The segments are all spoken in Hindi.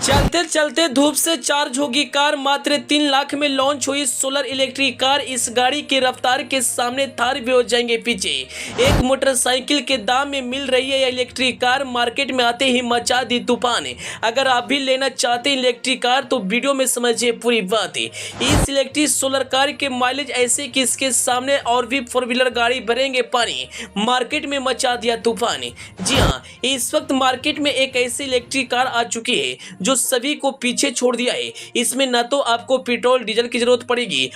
चलते चलते धूप से चार्ज होगी कार। मात्र 3 लाख में लॉन्च हुई सोलर इलेक्ट्रिक कार। इस गाड़ी की रफ्तार के सामने थार भी हो जाएंगे पीछे। एक मोटरसाइकिल के दाम में मिल रही है यह इलेक्ट्रिक कार। मार्केट में आते ही मचा दी तूफान। अगर आप भी लेना चाहते हैं इलेक्ट्रिक कार तो वीडियो में समझिए पूरी बात। इस इलेक्ट्रिक सोलर कार के माइलेज ऐसे कि इसके सामने और भी 4 व्हीलर गाड़ी भरेंगे पानी। मार्केट में मचा दिया तूफान। जी हाँ, इस वक्त मार्केट में एक ऐसी इलेक्ट्रिक कार आ चुकी है जो सभी को पीछे छोड़ दिया है। इसमें न तो आपको पेट्रोल डीजल की जरूरत पड़ेगी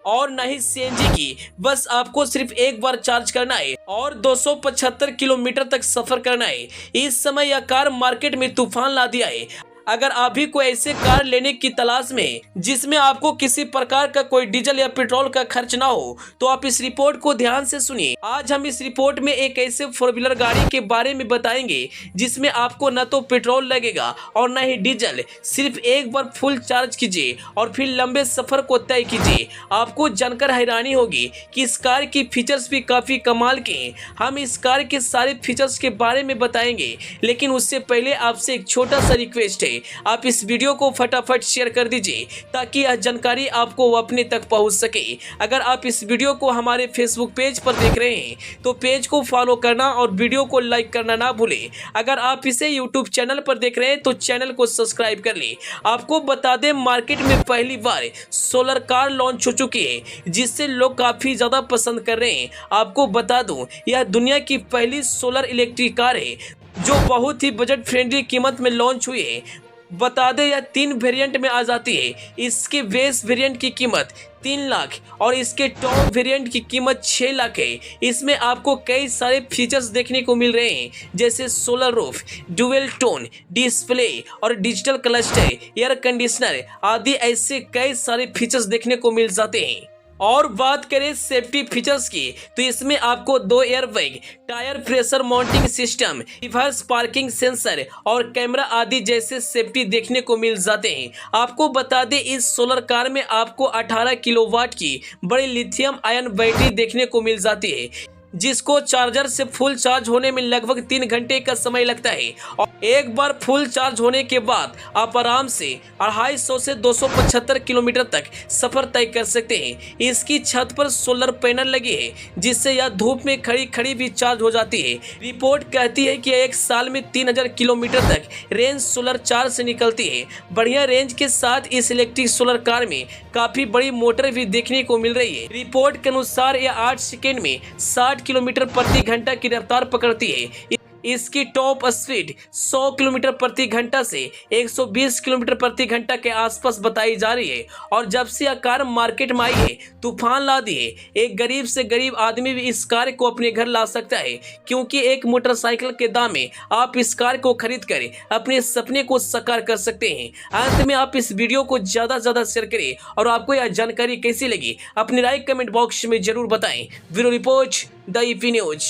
और न ही सीएनजी की। बस आपको सिर्फ एक बार चार्ज करना है और 275 किलोमीटर तक सफर करना है। इस समय यह कार मार्केट में तूफान ला दिया है। अगर आप भी कोई ऐसे कार लेने की तलाश में जिसमें आपको किसी प्रकार का कोई डीजल या पेट्रोल का खर्च ना हो तो आप इस रिपोर्ट को ध्यान से सुनिए। आज हम इस रिपोर्ट में एक ऐसे 4 व्हीलर गाड़ी के बारे में बताएंगे जिसमें आपको न तो पेट्रोल लगेगा और न ही डीजल। सिर्फ एक बार फुल चार्ज कीजिए और फिर लंबे सफर को तय कीजिए। आपको जानकर हैरानी होगी कि इस कार की फीचर्स भी काफी कमाल के हैं। हम इस कार के सारे फीचर्स के बारे में बताएंगे, लेकिन उससे पहले आपसे एक छोटा सा रिक्वेस्ट है, आप इस वीडियो को फटाफट शेयर कर दीजिए ताकि यह जानकारी आपको अपने तक पहुंच सके। अगर आप इस वीडियो को हमारे फेसबुक पेज पर देख रहे हैं तो पेज को फॉलो करना और वीडियो को लाइक करना ना भूलें। अगर आप इसे यूट्यूब चैनल पर देख रहे हैं तो चैनल को सब्सक्राइब कर लें। आपको बता दें, मार्केट में पहली बार सोलर कार लॉन्च हो चुकी है जिससे लोग काफी ज्यादा पसंद कर रहे हैं। आपको बता दूं, यह दुनिया की पहली सोलर इलेक्ट्रिक कार है जो बहुत ही बजट फ्रेंडली कीमत में लॉन्च हुई है। बता दें, यह 3 वेरिएंट में आ जाती है। इसके बेस वेरिएंट की कीमत 3 लाख और इसके टॉप वेरिएंट की कीमत 6 लाख है। इसमें आपको कई सारे फीचर्स देखने को मिल रहे हैं जैसे solar roof, dual tone display और डिजिटल क्लस्टर, एयर कंडीशनर आदि। ऐसे कई सारे फीचर्स देखने को मिल जाते हैं। और बात करें सेफ्टी फीचर्स की तो इसमें आपको 2 airbag, tyre pressure mounting system, reverse parking sensor और कैमरा आदि जैसे सेफ्टी देखने को मिल जाते हैं। आपको बता दें, इस सोलर कार में आपको 18 किलोवाट की बड़ी लिथियम आयन बैटरी देखने को मिल जाती है जिसको चार्जर से फुल चार्ज होने में लगभग 3 घंटे का समय लगता है। और एक बार फुल चार्ज होने के बाद आप आराम से 250 से 275 किलोमीटर तक सफर तय कर सकते हैं। इसकी छत पर सोलर पैनल लगी है जिससे यह धूप में खड़ी खड़ी भी चार्ज हो जाती है। रिपोर्ट कहती है कि एक साल में 3000 किलोमीटर तक रेंज सोलर चार्ज से निकलती है। बढ़िया रेंज के साथ इस इलेक्ट्रिक सोलर कार में काफी बड़ी मोटर भी देखने को मिल रही है। रिपोर्ट के अनुसार यह 8 सेकेंड में 60 किलोमीटर प्रति घंटा की रफ्तार पकड़ती है। इसकी टॉप स्पीड 100 किलोमीटर प्रति घंटा से 120 किलोमीटर प्रति घंटा के आसपास बताई जा रही है। और जब से यह कार मार्केट में आई है तूफान ला दी है। एक गरीब से गरीब आदमी भी इस कार को अपने घर ला सकता है, क्योंकि एक मोटरसाइकिल के दाम में आप इस कार को खरीद कर अपने सपने को साकार कर सकते हैं। अंत में आप इस वीडियो को ज्यादा से ज्यादा शेयर करें और आपको यह जानकारी कैसी लगी अपनी राय कमेंट बॉक्स में जरूर बताएं। Bureau report, the EP news.